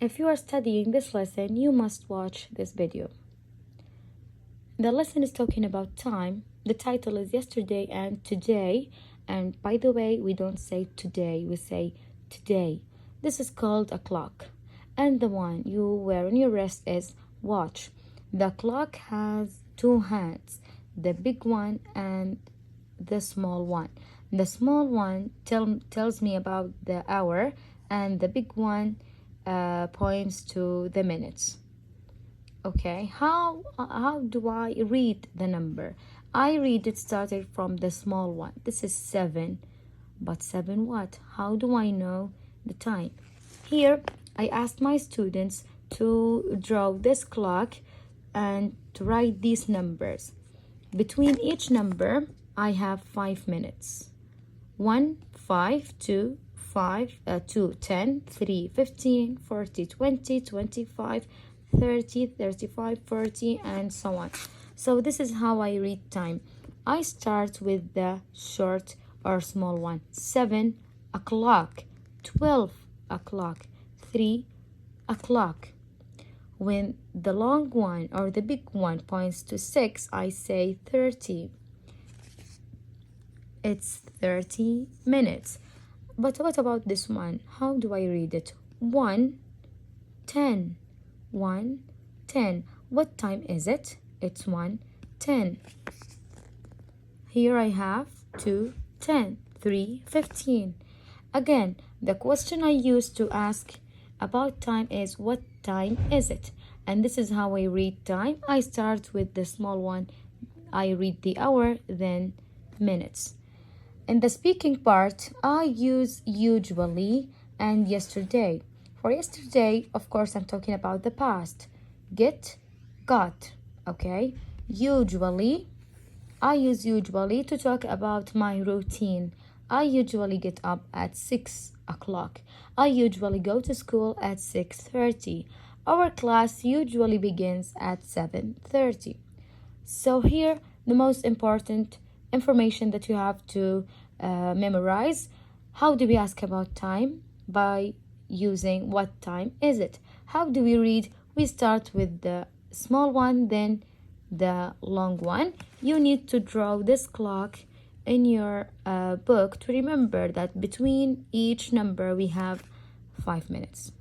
If you are studying this lesson, you must watch this video. The lesson is talking about time. The title is yesterday and today. And by the way, we don't say today, we say today. This is called a clock. And the one you wear on your wrist is watch. The clock has two hands, the big one and the small one. The small one tells me about the hour, and the big one points to the minutes. Okay, how do I read the number? I read it started from the small one. This is 7. But 7 what? How do I know the time? Here, I asked my students to draw this clock and to write these numbers. Between each number, I have 5 minutes. 1, 5, 2, 2, 10, 3, 15, 40, 20, 25, 30, 35, 40, and so on. So this is how I read time. I start with the short or small one. 7 o'clock, 12 o'clock, 3 o'clock. When the long one or the big one points to 6, I say 30. It's 30 minutes. But what about this one? How do I read it? 1, 10. 1, 10. What time is it? It's 1, 10. Here I have 2, 10. 3, 15. Again, the question I used to ask about time is what time is it? And this is how I read time. I start with the small one. I read the hour, then minutes. In the speaking part, I use usually and yesterday. For yesterday, of course, I'm talking about the past. Get, got, okay? Usually, I use usually to talk about my routine. I usually get up at 6 o'clock. I usually go to school at 6:30. Our class usually begins at 7:30. So here, the most important information that you have to memorize. How do we ask about time? By using what time is it? How do we read? We start with the small one, then the long one. You need to draw this clock in your book to remember that between each number we have 5 minutes.